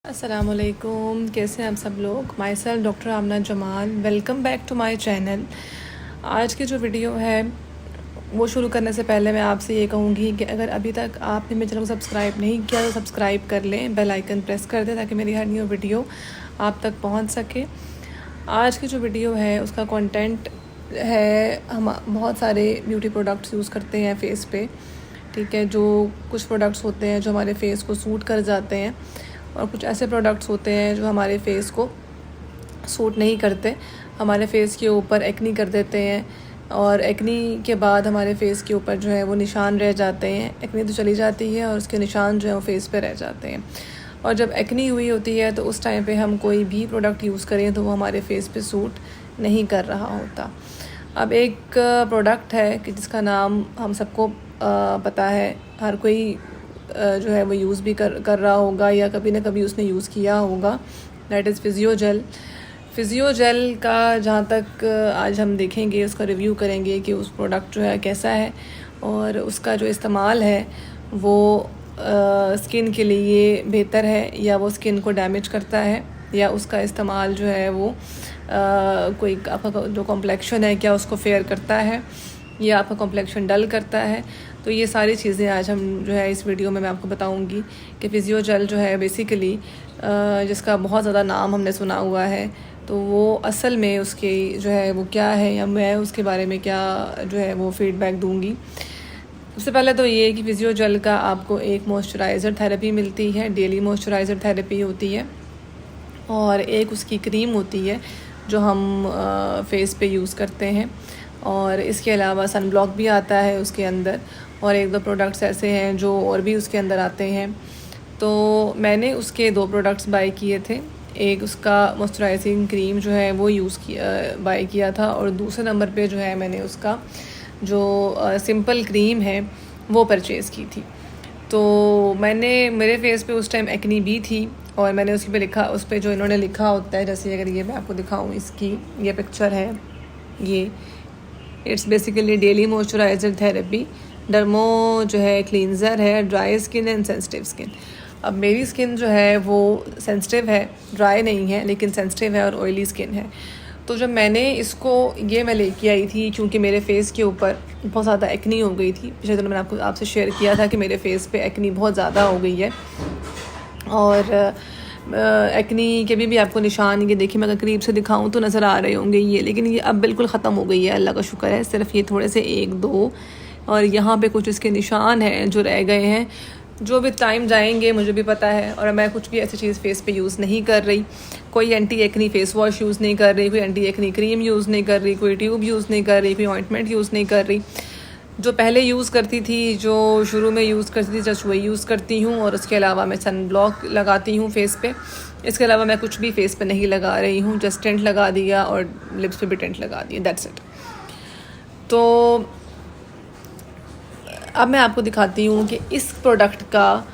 अस्सलामुअलैकुम, कैसे हैं आप सब लोग। Myself doctor Amna Jamal, welcome back to my channel. आज की जो वीडियो है वो शुरू करने से पहले मैं आपसे ये कहूँगी कि अगर अभी तक आपने मेरे चैनल को सब्सक्राइब नहीं किया तो सब्सक्राइब कर लें, बेल आइकन प्रेस कर दें ताकि मेरी हर न्यू वीडियो आप तक पहुँच सके। आज की जो वीडियो है उसका कंटेंट है, हम बहुत सारे ब्यूटी प्रोडक्ट्स यूज़ करते हैं फेस पे, ठीक है। जो कुछ प्रोडक्ट्स होते हैं जो हमारे फेस को सूट कर जाते हैं और कुछ ऐसे प्रोडक्ट्स होते हैं जो हमारे फेस को सूट नहीं करते, हमारे फेस के ऊपर एक्नी कर देते हैं और एक्नी के बाद हमारे फेस के ऊपर जो है वो निशान रह जाते हैं। एक्नी तो चली जाती है और उसके निशान जो है वो फेस पे रह जाते हैं। और जब एक्नी हुई होती है तो उस टाइम पे हम कोई भी प्रोडक्ट यूज़ करें तो वो हमारे फेस पे सूट नहीं कर रहा होता। अब एक प्रोडक्ट है कि जिसका नाम हम सबको पता है, हर कोई जो है वो यूज़ भी कर रहा होगा या कभी ना कभी उसने यूज़ किया होगा, दैट इज़ फिजियोजेल। फिजियोजेल का जहाँ तक आज हम देखेंगे, उसका रिव्यू करेंगे कि उस प्रोडक्ट जो है कैसा है और उसका जो इस्तेमाल है वो स्किन के लिए बेहतर है या वो स्किन को डैमेज करता है, या उसका इस्तेमाल जो है वो कोई आपका जो कॉम्प्लेक्शन है क्या उसको फेयर करता है या आपका कॉम्प्लेक्शन डल करता है। तो ये सारी चीज़ें आज हम जो है इस वीडियो में मैं आपको बताऊंगी कि फिजियोजेल जो है बेसिकली जिसका बहुत ज़्यादा नाम हमने सुना हुआ है, तो वो असल में उसके जो है वो क्या है या मैं उसके बारे में क्या जो है वो फीडबैक दूंगी। सबसे पहले तो ये कि फिजियोजेल का आपको एक मॉइस्चराइज़र थेरेपी मिलती है, डेली मॉइस्चराइज़र थेरेपी होती है, और एक उसकी क्रीम होती है जो हम फेस पे यूज़ करते हैं, और इसके अलावा सन ब्लॉक भी आता है उसके अंदर, और एक दो प्रोडक्ट्स ऐसे हैं जो और भी उसके अंदर आते हैं। तो मैंने उसके 2 प्रोडक्ट्स बाय किए थे। एक उसका मॉइस्चराइजिंग क्रीम जो है वो बाय किया था, और दूसरे नंबर पे जो है मैंने उसका जो सिंपल क्रीम है वो परचेज़ की थी। तो मेरे फेस पे उस टाइम एक्नी भी थी और मैंने उस पर जो इन्होंने लिखा होता है, जैसे अगर ये मैं आपको दिखाऊँ, इसकी ये पिक्चर है, ये it's basically daily moisturiser therapy, dermo जो है क्लींजर है, dry skin and sensitive skin. अब मेरी स्किन जो है वो सेंसिटिव है, ड्राई नहीं है लेकिन सेंसिटिव है और ऑयली स्किन है। तो जब मैंने ये मैं लेके आई थी, क्योंकि मेरे फेस के ऊपर बहुत ज़्यादा एक्नी हो गई थी। पिछले दिनों मैंने आपसे शेयर किया था कि मेरे फेस पे एक्नी बहुत ज़्यादा हो गई है, और एक्नी के भी आपको निशान, ये देखिए मैं अगर करीब से दिखाऊं तो नज़र आ रहे होंगे ये, लेकिन ये अब बिल्कुल ख़त्म हो गई है, अल्लाह का शुक्र है। सिर्फ ये थोड़े से 1-2 और यहाँ पे कुछ इसके निशान हैं जो रह गए हैं, जो भी टाइम जाएंगे मुझे भी पता है। और मैं कुछ भी ऐसी चीज़ फेस पे यूज़ नहीं कर रही, कोई anti acne face wash use नहीं कर रही, कोई एंटी एक्नी क्रीम यूज़ नहीं कर रही, कोई ट्यूब यूज़ नहीं कर रही, कोई ऑइंटमेंट यूज़ नहीं कर रही। जो पहले यूज़ करती थी, जो शुरू में यूज़ करती थी, जस्ट वही यूज़ करती हूँ। और उसके अलावा मैं सन ब्लॉक लगाती हूँ फेस पे। इसके अलावा मैं कुछ भी फेस पे नहीं लगा रही हूँ, जस्ट टेंट लगा दिया और लिप्स पे भी टेंट लगा दिया, दैट्स इट। तो अब मैं आपको दिखाती हूँ कि इस प्रोडक्ट का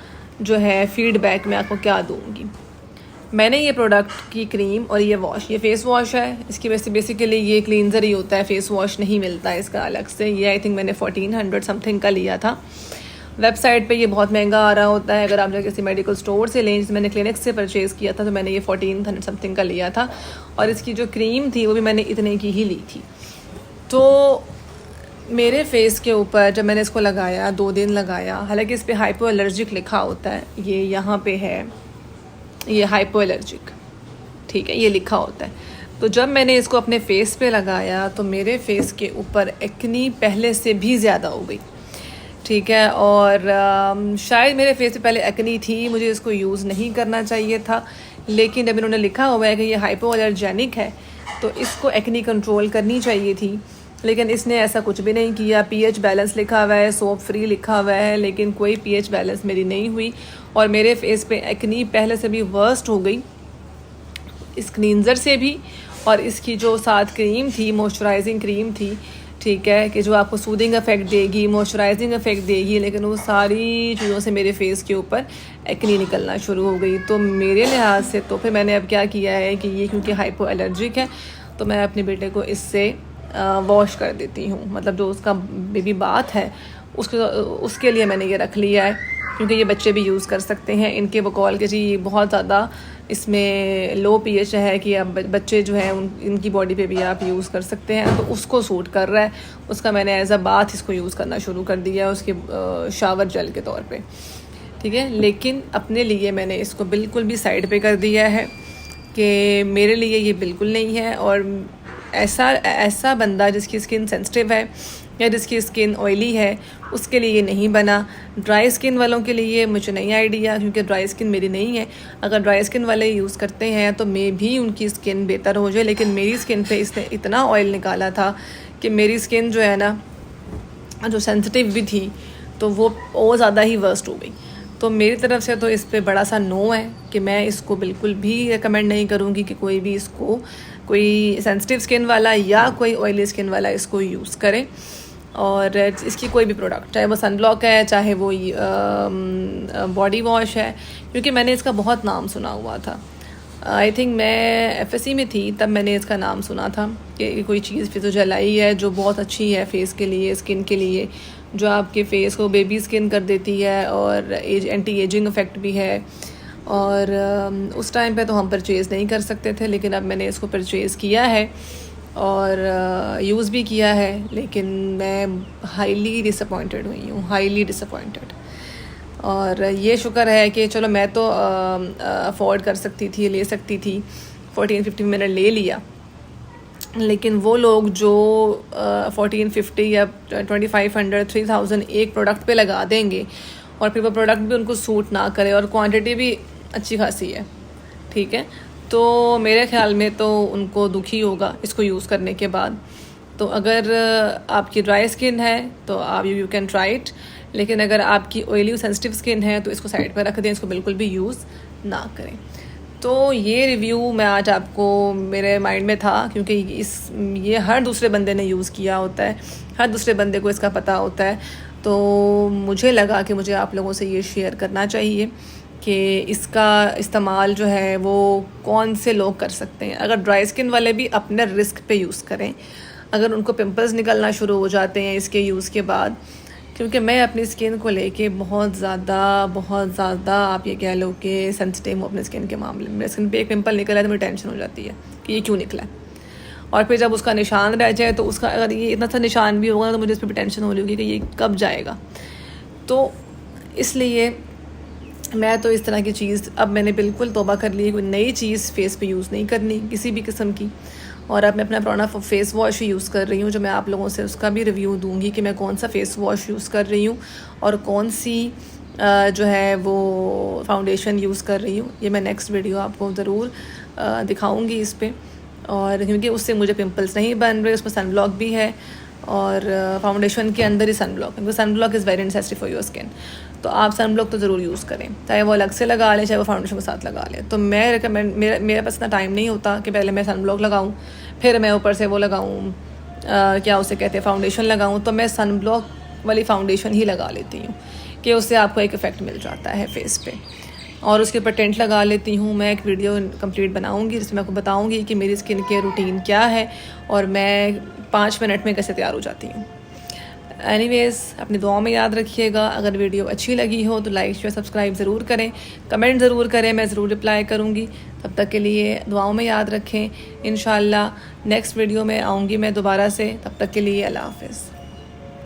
जो है फीडबैक मैं आपको क्या दूँगी। मैंने ये प्रोडक्ट की क्रीम और ये वॉश, ये फेस वॉश है, इसकी वजह से बेसिकली ये क्लींजर ही होता है, फेस वॉश नहीं मिलता है इसका अलग से। ये आई थिंक मैंने 1400 समथिंग का लिया था। वेबसाइट पे ये बहुत महंगा आ रहा होता है, अगर आप जब किसी मेडिकल स्टोर से लें, जैसे मैंने क्लिनिक से परचेज़ किया था तो मैंने ये 1400 समथिंग का लिया था, और इसकी जो क्रीम थी वो भी मैंने इतने की ही ली थी। तो मेरे फेस के ऊपर जब मैंने इसको लगाया, 2 दिन लगाया, हालांकि इस पर हाइपो एलर्जिक लिखा होता है, ये यहाँ पे है, ये हाइपो एलर्जिक, ठीक है, ये लिखा होता है। तो जब मैंने इसको अपने फेस पे लगाया तो मेरे फेस के ऊपर एक्नी पहले से भी ज़्यादा हो गई, ठीक है। और शायद मेरे फेस पे पहले एक्नी थी, मुझे इसको यूज़ नहीं करना चाहिए था, लेकिन जब इन्होंने लिखा हुआ है कि ये हाइपो एलर्जेनिक है तो इसको एक्नी कंट्रोल करनी चाहिए थी, लेकिन इसने ऐसा कुछ भी नहीं किया। पीएच बैलेंस लिखा हुआ है, सोप फ्री लिखा हुआ है, लेकिन कोई पीएच बैलेंस मेरी नहीं हुई, और मेरे फेस पे एक्नी पहले से भी वर्स्ट हो गई इस क्लींजर से भी, और इसकी जो साथ क्रीम थी, मॉइस्चराइजिंग क्रीम थी, ठीक है, कि जो आपको सूदिंग इफेक्ट देगी, मॉइस्चराइजिंग इफेक्ट देगी, लेकिन वो सारी चीज़ों से मेरे फेस के ऊपर एक्नी निकलना शुरू हो गई। तो मेरे लिहाज से तो फिर मैंने अब क्या किया है कि ये क्योंकि हाइपो एलर्जिक है तो मैं अपने बेटे को इससे वॉश कर देती हूँ, मतलब जो उसका बेबी बाथ है उसके लिए मैंने ये रख लिया है। क्योंकि ये बच्चे भी यूज़ कर सकते हैं। इनके वो कॉल के जी बहुत ज़्यादा इसमें लो पीएच है कि अब बच्चे जो हैं इनकी बॉडी पे भी आप यूज़ कर सकते हैं, तो उसको सूट कर रहा है। उसका मैंने एज अ बाथ इसको यूज़ करना शुरू कर दिया है उसके शावर जेल के तौर पे, ठीक है। लेकिन अपने लिए मैंने इसको बिल्कुल भी साइड पे कर दिया है कि मेरे लिए ये बिल्कुल नहीं है। और ऐसा बंदा जिसकी स्किन सेंसिटिव है या जिसकी स्किन ऑयली है उसके लिए ये नहीं बना। ड्राई स्किन वालों के लिए मुझे नहीं आइडिया, क्योंकि ड्राई स्किन मेरी नहीं है। अगर ड्राई स्किन वाले यूज़ करते हैं तो मे भी उनकी स्किन बेहतर हो जाए, लेकिन मेरी स्किन पे इसने इतना ऑयल निकाला था कि मेरी स्किन जो है ना, जो सेंसिटिव भी थी, तो वो और ज़्यादा ही वर्स्ट हो गई। तो मेरी तरफ से तो इस पे बड़ा सा नो है कि मैं इसको बिल्कुल भी रिकमेंड नहीं करूँगी कि कोई भी इसको, कोई सेंसिटिव स्किन वाला या कोई ऑयली स्किन वाला इसको यूज़ करे। और इसकी कोई भी प्रोडक्ट, चाहे वो सनब्लॉक है, चाहे वो बॉडी वॉश है, क्योंकि मैंने इसका बहुत नाम सुना हुआ था। आई थिंक मैं FSC में थी तब मैंने इसका नाम सुना था कि कोई चीज़ फिज़ोजेल आई है जो बहुत अच्छी है फेस के लिए, स्किन के लिए, जो आपके फेस को बेबी स्किन कर देती है और एंटी एजिंग इफ़ेक्ट भी है। और उस टाइम पे तो हम परचेज़ नहीं कर सकते थे, लेकिन अब मैंने इसको परचेज़ किया है और यूज़ भी किया है। लेकिन मैं हाईली डिसअपॉइंटेड हुई हूँ, हाईली डिसअपॉइंटेड। और ये शुक्र है कि चलो मैं तो अफोर्ड कर सकती थी, ले सकती थी, 1450 मैंने ले लिया। लेकिन वो लोग जो 1450 या 2500 3000 एक प्रोडक्ट पे लगा देंगे और फिर वो प्रोडक्ट भी उनको सूट ना करे और क्वांटिटी भी अच्छी खासी है, ठीक है, तो मेरे ख्याल में तो उनको दुखी होगा इसको यूज़ करने के बाद। तो अगर आपकी ड्राई स्किन है तो आप यू कैन ट्राई इट, लेकिन अगर आपकी ऑयली सेंसिटिव स्किन है तो इसको साइड पर रख दें, इसको बिल्कुल भी यूज़ ना करें। तो ये रिव्यू मैं आज आपको, मेरे माइंड में था, क्योंकि ये हर दूसरे बंदे ने यूज़ किया होता है, हर दूसरे बंदे को इसका पता होता है। तो मुझे लगा कि मुझे आप लोगों से ये शेयर करना चाहिए कि इसका इस्तेमाल जो है वो कौन से लोग कर सकते हैं। अगर ड्राई स्किन वाले भी अपने रिस्क पे यूज़ करें, अगर उनको पिंपल्स निकलना शुरू हो जाते हैं इसके यूज़ के बाद, क्योंकि मैं अपनी स्किन को लेके बहुत ज़्यादा आप ये कह लो कि सेंसिटिव हूँ अपनी स्किन के मामले में। मेरी स्किन पे एक पिंपल निकला है तो मुझे टेंशन हो जाती है कि ये क्यों निकला है, और फिर जब उसका निशान रह जाए तो उसका, अगर ये इतना सा निशान भी होगा तो मुझे इस पर भी टेंशन हो रही होगी कि ये कब जाएगा। तो इसलिए मैं तो इस तरह की चीज़ अब मैंने बिल्कुल तौबा कर ली है, कोई नई चीज़ फेस पे यूज़ नहीं करनी किसी भी किस्म की। और अब मैं अपना पुराना फेस वॉश ही यूज़ कर रही हूँ, जो मैं आप लोगों से उसका भी रिव्यू दूँगी कि मैं कौन सा फेस वॉश यूज़ कर रही हूँ और कौन सी जो है वो फाउंडेशन यूज़ कर रही हूँ। ये मैं नेक्स्ट वीडियो आपको ज़रूर दिखाऊँगी इस पर। और क्योंकि उससे मुझे पिंपल्स नहीं बन रहे, उसमें सनब्लॉक भी है और फाउंडेशन के अंदर ही सनब्लॉक, क्योंकि sunblock is very necessary for your skin. तो आप सनब्लॉक तो ज़रूर यूज़ करें, चाहे वो अलग से लगा लें चाहे वो फाउंडेशन के साथ लगा लें। तो मैं रिकमेंड, मेरे पास इतना टाइम नहीं होता कि पहले मैं सनब्लॉक लगाऊं फिर मैं ऊपर से वो लगाऊं, क्या उसे कहते हैं, फाउंडेशन लगाऊं। तो मैं सनब्लॉक वाली फाउंडेशन ही लगा लेती हूँ कि उससे आपको एक इफ़ेक्ट मिल जाता है फेस पे, और उसके ऊपर टेंट लगा लेती हूँ। मैं एक वीडियो कंप्लीट बनाऊँगी जिसमें मैं आपको बताऊँगी कि मेरी स्किन केयर रूटीन क्या है और मैं 5 मिनट में कैसे तैयार हो जाती हूँ। एनीवेज़, अपनी दुआओं में याद रखिएगा। अगर वीडियो अच्छी लगी हो तो लाइक शेयर सब्सक्राइब ज़रूर करें, कमेंट ज़रूर करें, मैं ज़रूर रिप्लाई करूँगी। तब तक के लिए दुआओं में याद रखें। इंशाल्लाह नेक्स्ट वीडियो में आऊँगी मैं दोबारा से, तब तक के लिए अल्लाह हाफ़िज़।